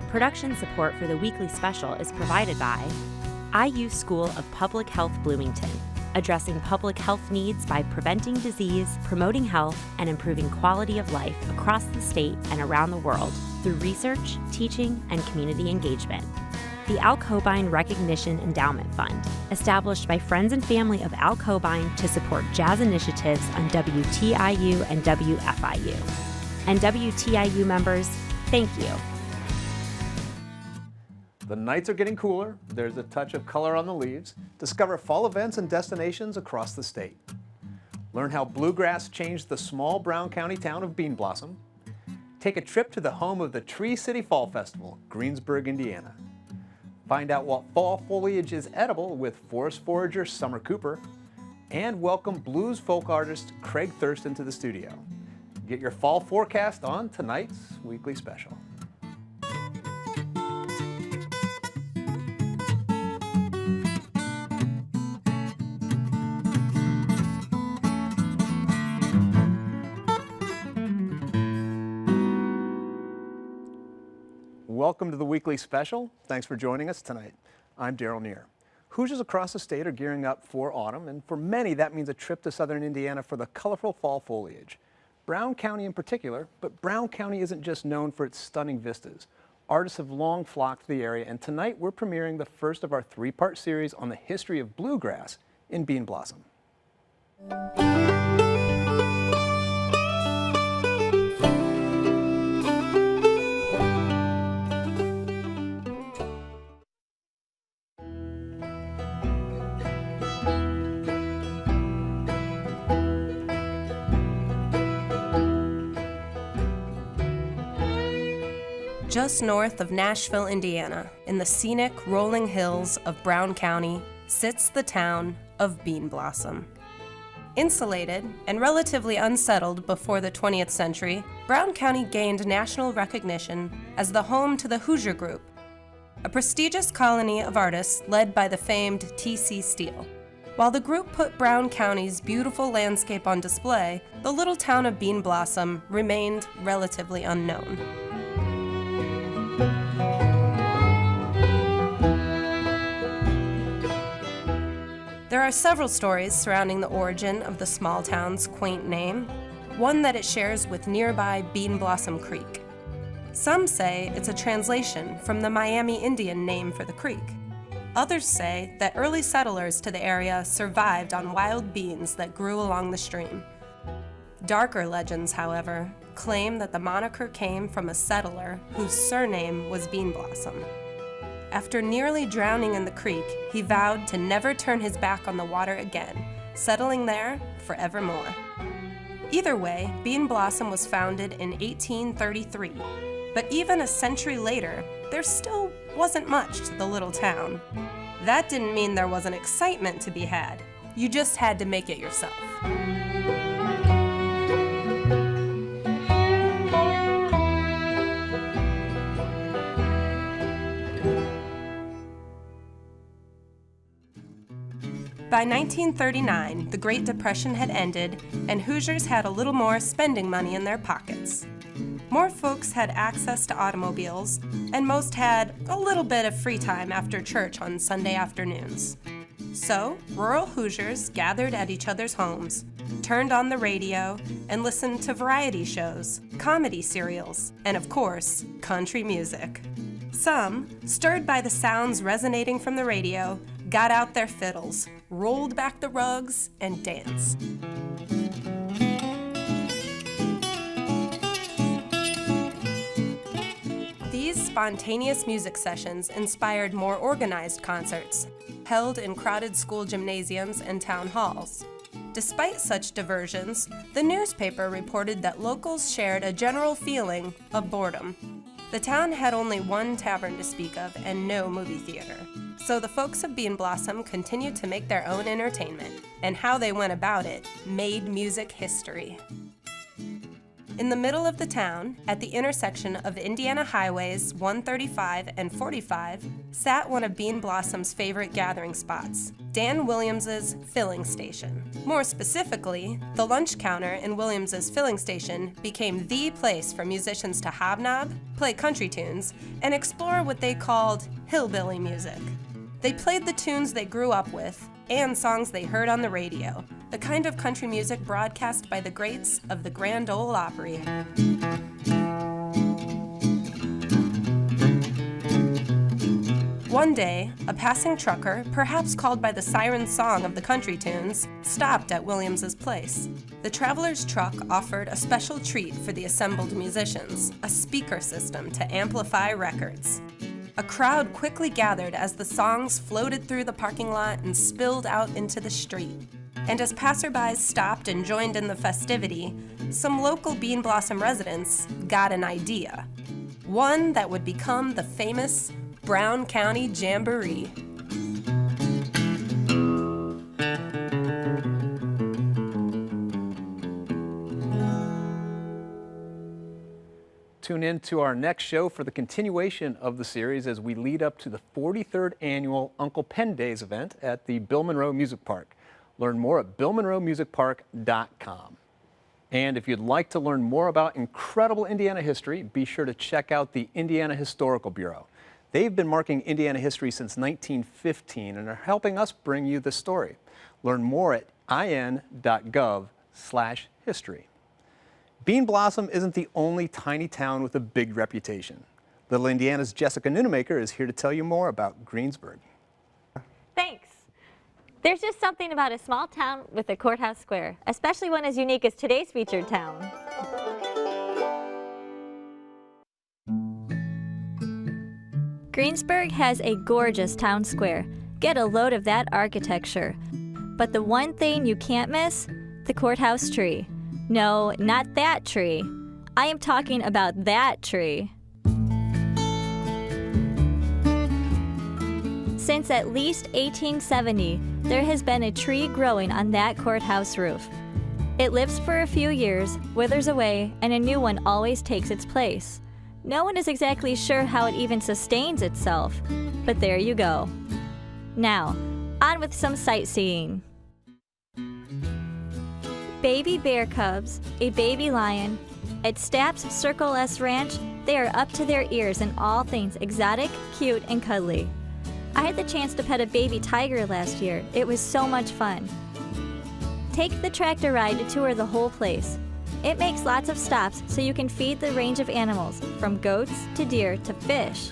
Production support for the weekly special is provided by IU School of Public Health Bloomington, addressing public health needs by preventing disease, promoting health, and improving quality of life across the state and around the world through research, teaching, and community engagement. The Al Cobain Recognition Endowment Fund, established by friends and family of Al Cobain to support jazz initiatives on WTIU and WFIU. And WTIU members, thank you. The nights are getting cooler, there's a touch of color on the leaves. Discover fall events and destinations across the state. Learn how bluegrass changed the small Brown County town of Bean Blossom. Take a trip to the home of the Tree City Fall Festival, Greensburg, Indiana. Find out what fall foliage is edible with forest forager Summer Cooper. And welcome blues folk artist Craig Thurston to the studio. Get your fall forecast on tonight's weekly special. Welcome to the weekly special. Thanks for joining us tonight. I'm Daryl Neer. Hoosiers across the state are gearing up for autumn, and for many that means a trip to southern Indiana for the colorful fall foliage. Brown County in particular, but Brown County isn't just known for its stunning vistas. Artists have long flocked to the area, and tonight we're premiering the first of our three-part series on the history of bluegrass in Bean Blossom. Just north of Nashville, Indiana, in the scenic rolling hills of Brown County, sits the town of Bean Blossom. Insulated and relatively unsettled before the 20th century, Brown County gained national recognition as the home to the Hoosier Group, a prestigious colony of artists led by the famed T.C. Steele. While the group put Brown County's beautiful landscape on display, the little town of Bean Blossom remained relatively unknown. There are several stories surrounding the origin of the small town's quaint name, one that it shares with nearby Bean Blossom Creek. Some say it's a translation from the Miami Indian name for the creek. Others say that early settlers to the area survived on wild beans that grew along the stream. Darker legends, however, claim that the moniker came from a settler whose surname was Bean Blossom. After nearly drowning in the creek, he vowed to never turn his back on the water again, settling there forevermore. Either way, Bean Blossom was founded in 1833, but even a century later, there still wasn't much to the little town. That didn't mean there wasn't excitement to be had. You just had to make it yourself. By 1939, the Great Depression had ended, and Hoosiers had a little more spending money in their pockets. More folks had access to automobiles, and most had a little bit of free time after church on Sunday afternoons. So, rural Hoosiers gathered at each other's homes, turned on the radio, and listened to variety shows, comedy serials, and of course, country music. Some, stirred by the sounds resonating from the radio, got out their fiddles, rolled back the rugs, and danced. These spontaneous music sessions inspired more organized concerts, held in crowded school gymnasiums and town halls. Despite such diversions, the newspaper reported that locals shared a general feeling of boredom. The town had only one tavern to speak of and no movie theater. So the folks of Bean Blossom continued to make their own entertainment, and how they went about it made music history. In the middle of the town, at the intersection of Indiana Highways 135 and 45, sat one of Bean Blossom's favorite gathering spots, Dan Williams's filling station. More specifically, the lunch counter in Williams's filling station became the place for musicians to hobnob, play country tunes, and explore what they called hillbilly music. They played the tunes they grew up with and songs they heard on the radio, the kind of country music broadcast by the greats of the Grand Ole Opry. One day, a passing trucker, perhaps called by the siren song of the country tunes, stopped at Williams's place. The traveler's truck offered a special treat for the assembled musicians, a speaker system to amplify records. A crowd quickly gathered as the songs floated through the parking lot and spilled out into the street. And as passerbys stopped and joined in the festivity, some local Bean Blossom residents got an idea. One that would become the famous Brown County Jamboree. Tune in to our next show for the continuation of the series as we lead up to the 43rd annual Uncle Pen Days event at the Bill Monroe Music Park. Learn more at billmonroemusicpark.com. And if you'd like to learn more about incredible Indiana history, be sure to check out the Indiana Historical Bureau. They've been marking Indiana history since 1915 and are helping us bring you the story. Learn more at in.gov/history. Bean Blossom isn't the only tiny town with a big reputation. Little Indiana's Jessica Nunemaker is here to tell you more about Greensburg. Thanks. There's just something about a small town with a courthouse square, especially one as unique as today's featured town. Greensburg has a gorgeous town square. Get a load of that architecture. But the one thing you can't miss? The courthouse tree. No, not that tree. I am talking about that tree. Since at least 1870, there has been a tree growing on that courthouse roof. It lives for a few years, withers away, and a new one always takes its place. No one is exactly sure how it even sustains itself, but there you go. Now, on with some sightseeing. Baby bear cubs, a baby lion. At Stapp's Circle S Ranch, they are up to their ears in all things exotic, cute, and cuddly. I had the chance to pet a baby tiger last year. It was so much fun. Take the tractor ride to tour the whole place. It makes lots of stops so you can feed the range of animals, from goats to deer to fish.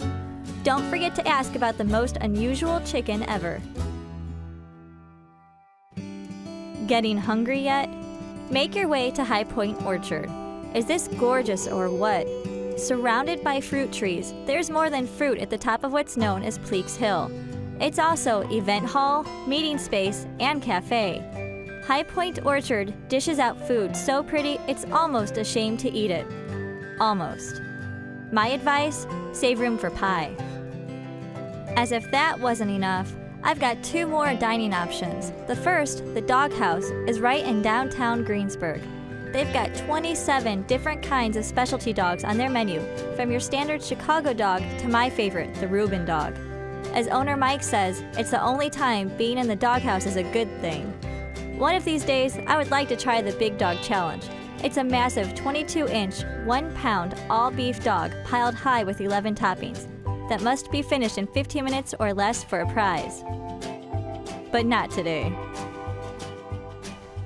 Don't forget to ask about the most unusual chicken ever. Getting hungry yet? Make your way to High Point Orchard. Is this gorgeous or what? Surrounded by fruit trees, there's more than fruit at the top of what's known as Pleaks Hill. It's also event hall, meeting space, and cafe. High Point Orchard dishes out food so pretty it's almost a shame to eat it. Almost. My advice? Save room for pie. As if that wasn't enough, I've got two more dining options. The first, the Doghouse, is right in downtown Greensburg. They've got 27 different kinds of specialty dogs on their menu, from your standard Chicago dog to my favorite, the Reuben dog. As owner Mike says, it's the only time being in the Doghouse is a good thing. One of these days, I would like to try the Big Dog Challenge. It's a massive 22-inch, 1-pound, all-beef dog piled high with 11 toppings that must be finished in 15 minutes or less for a prize. But not today.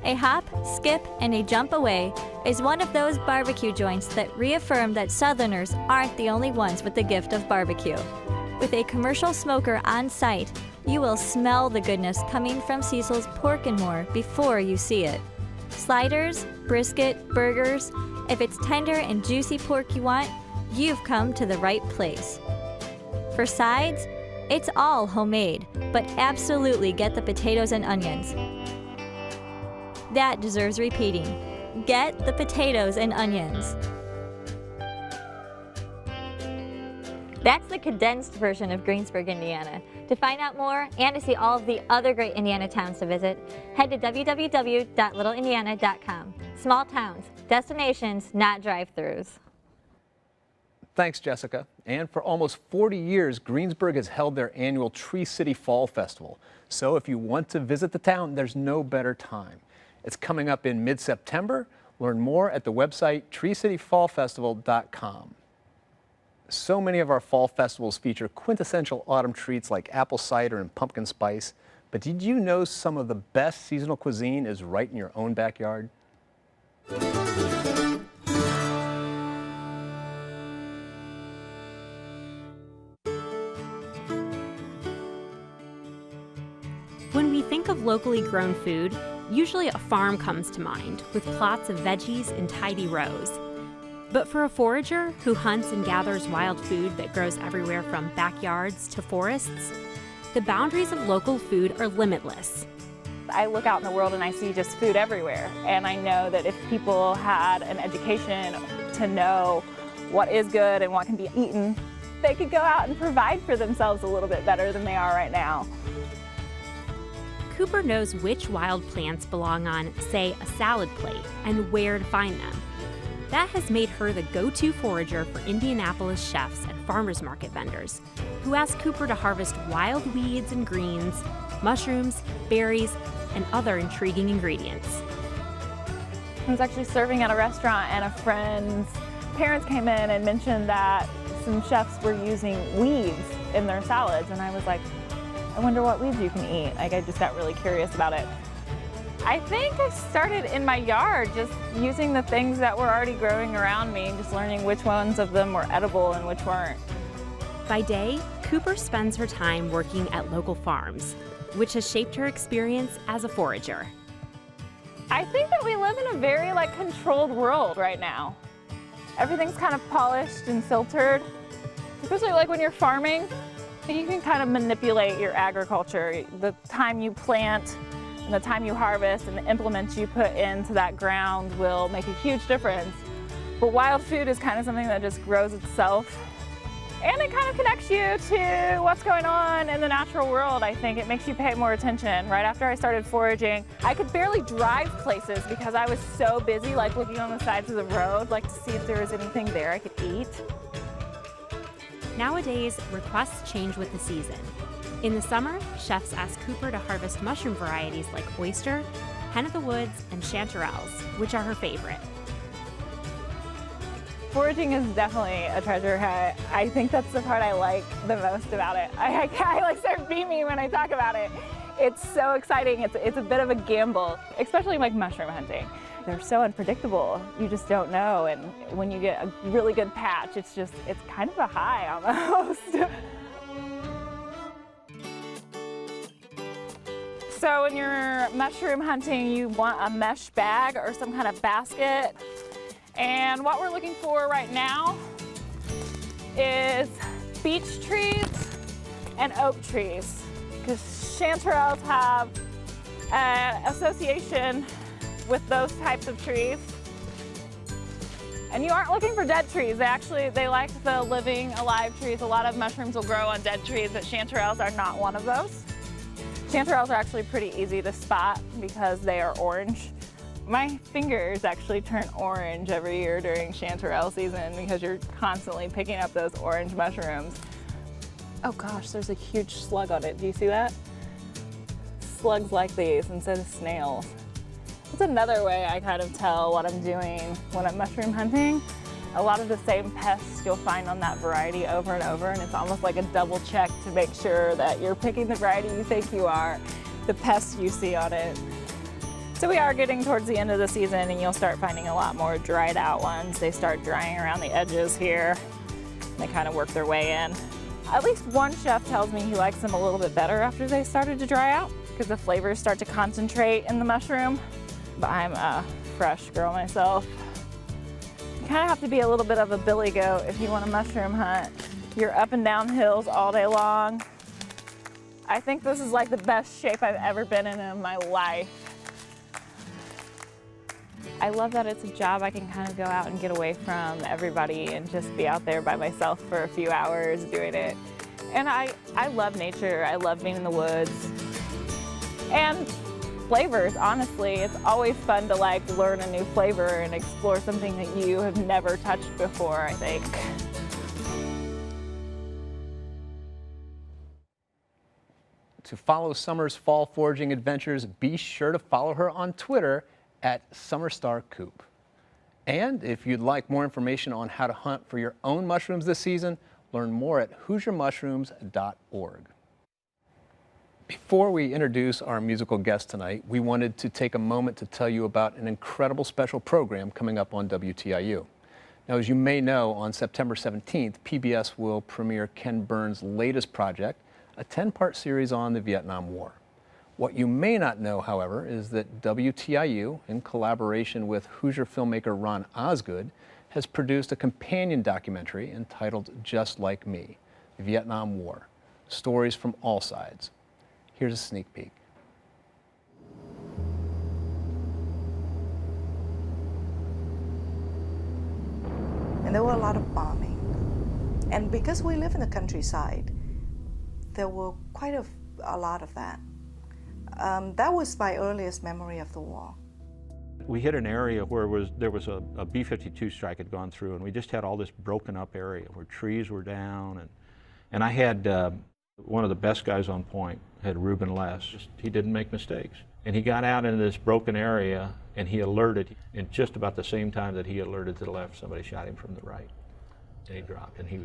A hop, skip, and a jump away is one of those barbecue joints that reaffirm that Southerners aren't the only ones with the gift of barbecue. With a commercial smoker on site, you will smell the goodness coming from Cecil's Pork and More before you see it. Sliders, brisket, burgers, if it's tender and juicy pork you want, you've come to the right place. For sides, it's all homemade, but absolutely get the potatoes and onions. That deserves repeating. Get the potatoes and onions. That's the condensed version of Greensburg, Indiana. To find out more and to see all of the other great Indiana towns to visit, head to www.littleindiana.com. Small towns, Destinations, not drive-thrus. Thanks, Jessica. And for almost 40 years, Greensburg has held their annual Tree City Fall Festival. So if you want to visit the town, there's no better time. It's coming up in mid-September. Learn more at the website treecityfallfestival.com. So many of our fall festivals feature quintessential autumn treats like apple cider and pumpkin spice. But did you know some of the best seasonal cuisine is right in your own backyard? When we think of locally grown food, usually a farm comes to mind, with plots of veggies in tidy rows. But for a forager who hunts and gathers wild food that grows everywhere from backyards to forests, the boundaries of local food are limitless. I look out in the world and I see just food everywhere. And I know that if people had an education to know what is good and what can be eaten, they could go out and provide for themselves a little bit better than they are right now. Cooper knows which wild plants belong on, say, a salad plate and where to find them. That has made her the go-to forager for Indianapolis chefs and farmers market vendors, who ask Cooper to harvest wild weeds and greens, mushrooms, berries, and other intriguing ingredients. I was actually serving at a restaurant and a friend's parents came in and mentioned that some chefs were using weeds in their salads, and I was like, I wonder what weeds you can eat. Like, I just got really curious about it. I think I started in my yard, just using the things that were already growing around me, just learning which ones of them were edible and which weren't. By day, Cooper spends her time working at local farms, which has shaped her experience as a forager. I think that we live in a very controlled world right now. Everything's kind of polished and filtered, especially when you're farming. You can kind of manipulate your agriculture. The time you plant and the time you harvest and the implements you put into that ground will make a huge difference. But wild food is kind of something that just grows itself. And it kind of connects you to what's going on in the natural world. I think it makes you pay more attention. Right after I started foraging, I could barely drive places because I was so busy looking on the sides of the road, to see if there was anything there I could eat. Nowadays, requests change with the season. In the summer, chefs ask Cooper to harvest mushroom varieties like oyster, hen of the woods, and chanterelles, which are her favorite. Foraging is definitely a treasure hunt. I think that's the part I like the most about it. I start beaming when I talk about it. It's so exciting. It's a bit of a gamble, especially mushroom hunting. They're so unpredictable. You just don't know. And when you get a really good patch, it's kind of a high almost. So when you're mushroom hunting, you want a mesh bag or some kind of basket. And what we're looking for right now is beech trees and oak trees, because chanterelles have an association with those types of trees. And you aren't looking for dead trees. They like the living, alive trees. A lot of mushrooms will grow on dead trees, but chanterelles are not one of those. Chanterelles are actually pretty easy to spot because they are orange. My fingers actually turn orange every year during chanterelle season because you're constantly picking up those orange mushrooms. Oh gosh, there's a huge slug on it. Do you see that? Slugs like these instead of snails. It's another way I kind of tell what I'm doing when I'm mushroom hunting. A lot of the same pests you'll find on that variety over and over, and it's almost like a double check to make sure that you're picking the variety you think you are, the pests you see on it. So we are getting towards the end of the season, and you'll start finding a lot more dried out ones. They start drying around the edges here. They kind of work their way in. At least one chef tells me he likes them a little bit better after they started to dry out because the flavors start to concentrate in the mushroom. But I'm a fresh girl myself. You kind of have to be a little bit of a billy goat if you want to mushroom hunt. You're up and down hills all day long. I think this is the best shape I've ever been in my life. I love that it's a job I can kind of go out and get away from everybody and just be out there by myself for a few hours doing it. And I love nature. I love being in the woods. And flavors, honestly. It's always fun to like learn a new flavor and explore something that you have never touched before, I think. To follow Summer's fall foraging adventures, be sure to follow her on Twitter at SummerStarCoop. And if you'd like more information on how to hunt for your own mushrooms this season, learn more at HoosierMushrooms.org. Before we introduce our musical guest tonight, we wanted to take a moment to tell you about an incredible special program coming up on WTIU. Now, as you may know, on September 17th, PBS will premiere Ken Burns' latest project, a 10-part series on the Vietnam War. What you may not know, however, is that WTIU, in collaboration with Hoosier filmmaker Ron Osgood, has produced a companion documentary entitled Just Like Me, the Vietnam War, Stories from All Sides. Here's a sneak peek. And there were a lot of bombing. And because we live in the countryside, there were quite a lot of that. That was my earliest memory of the war. We hit an area where there was a B-52 strike had gone through, and we just had all this broken up area where trees were down. And I had one of the best guys on point, had Reuben Less. He didn't make mistakes. And he got out into this broken area, and he alerted, and just about the same time that he alerted to the left, somebody shot him from the right. And he dropped, and he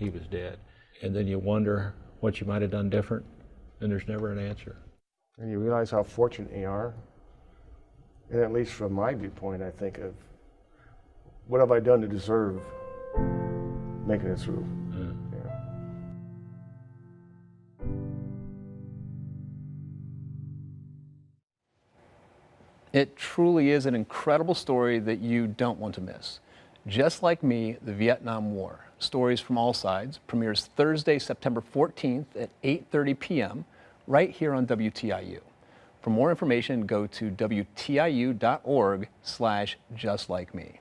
was dead. And then you wonder what you might have done different, and there's never an answer. And you realize how fortunate you are. And at least from my viewpoint, I think of what have I done to deserve making it through. Yeah. It truly is an incredible story that you don't want to miss. Just Like Me, the Vietnam War, Stories from All Sides, premieres Thursday, September 14th at 8:30 p.m. right here on WTIU. For more information, go to WTIU.org/justlikeme.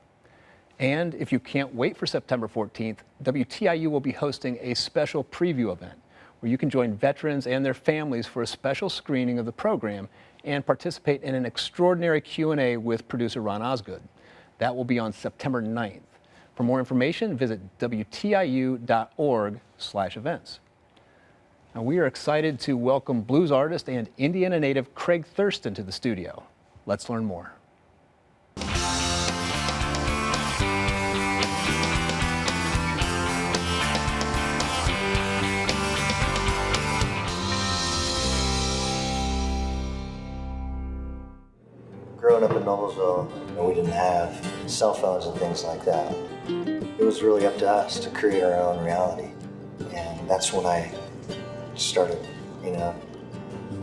And if you can't wait for September 14th, WTIU will be hosting a special preview event where you can join veterans and their families for a special screening of the program and participate in an extraordinary Q&A with producer Ron Osgood. That will be on September 9th. For more information, visit WTIU.org/events. Now, we are excited to welcome blues artist and Indiana native Craig Thurston to the studio. Let's learn more. Growing up in Noblesville, we didn't have cell phones and things like that. It was really up to us to create our own reality. And that's when I started,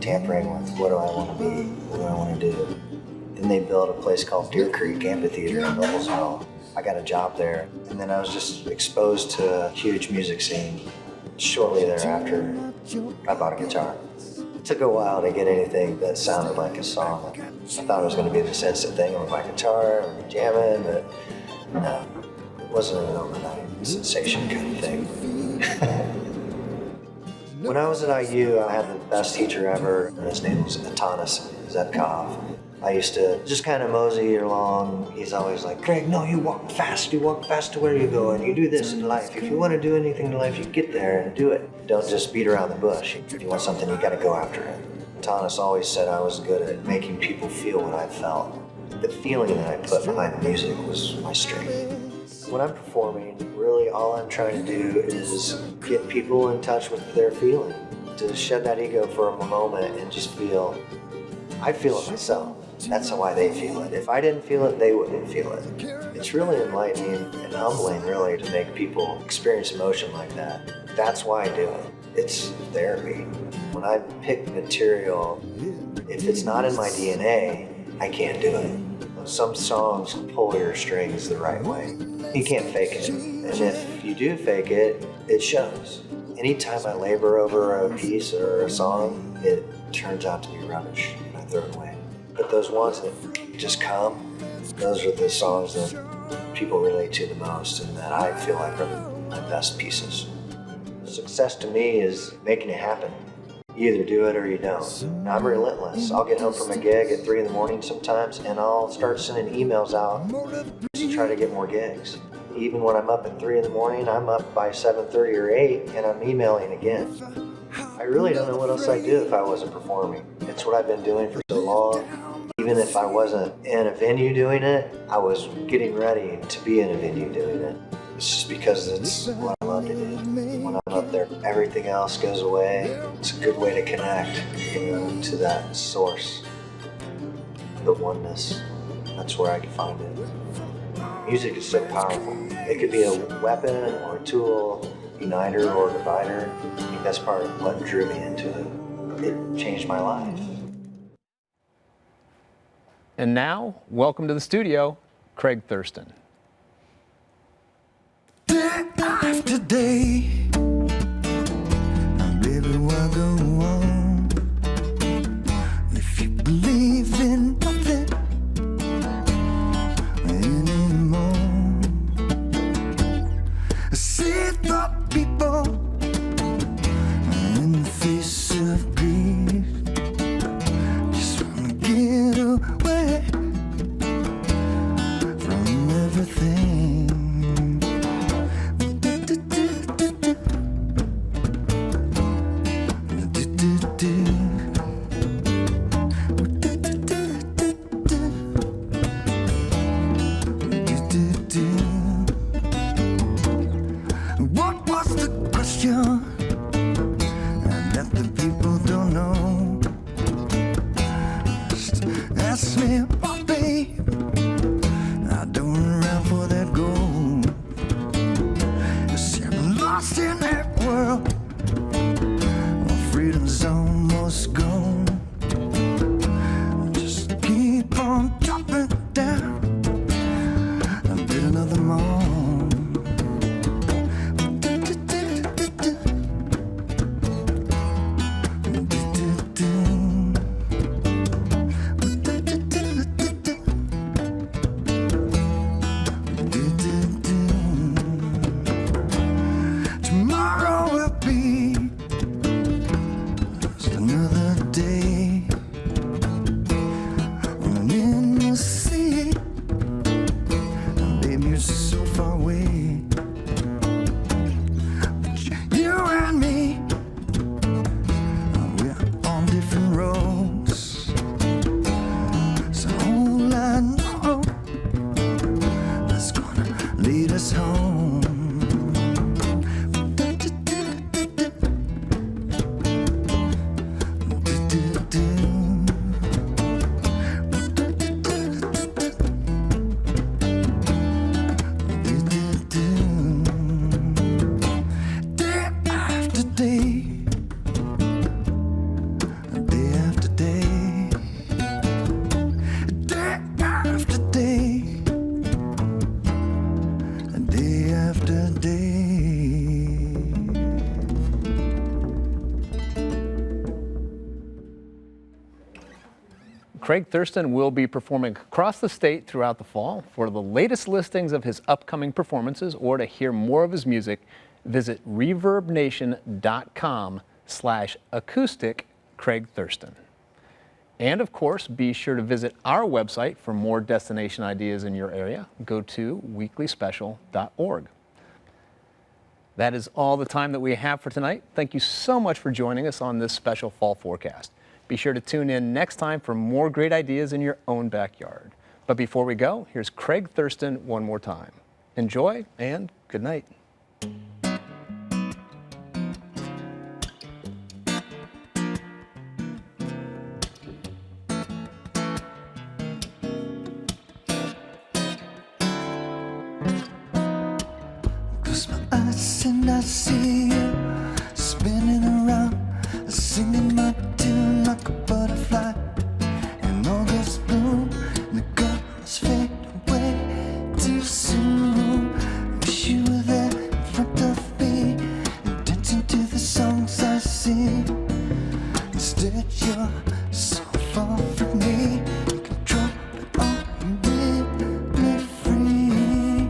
tampering with what do I want to be, what do I want to do. Then they built a place called Deer Creek Amphitheater in Noblesville. I got a job there, and then I was just exposed to a huge music scene. Shortly thereafter, I bought a guitar. It took a while to get anything that sounded like a song. I thought it was going to be this instant thing with my guitar and jamming, but no, it wasn't an overnight sensation kind of thing. When I was at IU, I had the best teacher ever, and his name was Atanas Zedkov. I used to just kind of mosey along. He's always like, Craig, no, you walk fast to where you go, and you do this in life. If you want to do anything in life, you get there and do it. Don't just beat around the bush. If you want something, you got to go after it. Atanas always said I was good at making people feel what I felt. The feeling that I put behind the music was my strength. When I'm performing, really all I'm trying to do is get people in touch with their feeling, to shed that ego for a moment and just feel, I feel it myself. That's why they feel it. If I didn't feel it, they wouldn't feel it. It's really enlightening and humbling, really, to make people experience emotion like that. That's why I do it. It's therapy. When I pick material, if it's not in my DNA, I can't do it. Some songs pull your strings the right way. You can't fake it. And if you do fake it, it shows. Anytime I labor over a piece or a song, it turns out to be rubbish, and I throw it away. But those ones that just come, those are the songs that people relate to the most and that I feel like are my best pieces. Success to me is making it happen. You either do it or you don't. And I'm relentless. I'll get home from a gig at 3 in the morning sometimes, and I'll start sending emails out to try to get more gigs. Even when I'm up at 3 in the morning, I'm up by 7:30 or 8, and I'm emailing again. I really don't know what else I'd do if I wasn't performing. It's what I've been doing for so long. Even if I wasn't in a venue doing it, I was getting ready to be in a venue doing it. It's just because it's what I love to do. When I'm up there, everything else goes away. It's a good way to connect, to that source, the oneness. That's where I can find it. Music is so powerful. It could be a weapon or a tool, uniter or divider. I think that's part of what drew me into it. It changed my life. And now, welcome to the studio, Craig Thurston. Day after day, baby, why go on? If you believe in nothing anymore, I see the people in the face of grief, just wanna get away from everything. What was the question that the people don't know? Just ask me, oh babe, I don't run around for that gold. See, I'm lost in that world, my freedom's almost gone. Just keep on dropping down, I did another moment. Tomorrow will be just another day. I'm in the sea, and baby, you're so far away. But you and me, we're on different roads. So all I know that's gonna lead us home. Day after day, day after day, day after day, day after day. Craig Thurston will be performing across the state throughout the fall. For the latest listings of his upcoming performances or to hear more of his music, visit reverbnation.com/acoustic Craig Thurston. And of course, be sure to visit our website for more destination ideas in your area. Go to weeklyspecial.org. That is all the time that we have for tonight. Thank you so much for joining us on this special fall forecast. Be sure to tune in next time for more great ideas in your own backyard. But before we go, here's Craig Thurston one more time. Enjoy and good night. Close my eyes and I see you spinning around, singing my tune like a butterfly. And all this bloom, the colors fade away too soon. Wish you were there in front of me, dancing to the songs I sing. Instead, you're so far from me. You control it all, you leave me free.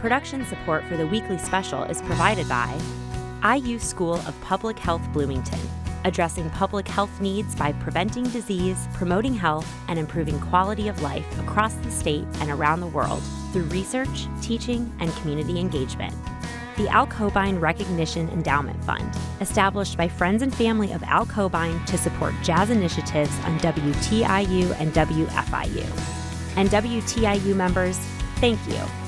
Production support for the weekly special is provided by IU School of Public Health Bloomington, addressing public health needs by preventing disease, promoting health, and improving quality of life across the state and around the world through research, teaching, and community engagement. The Al Cobain Recognition Endowment Fund, established by friends and family of Al Cobain to support jazz initiatives on WTIU and WFIU. And WTIU members, thank you.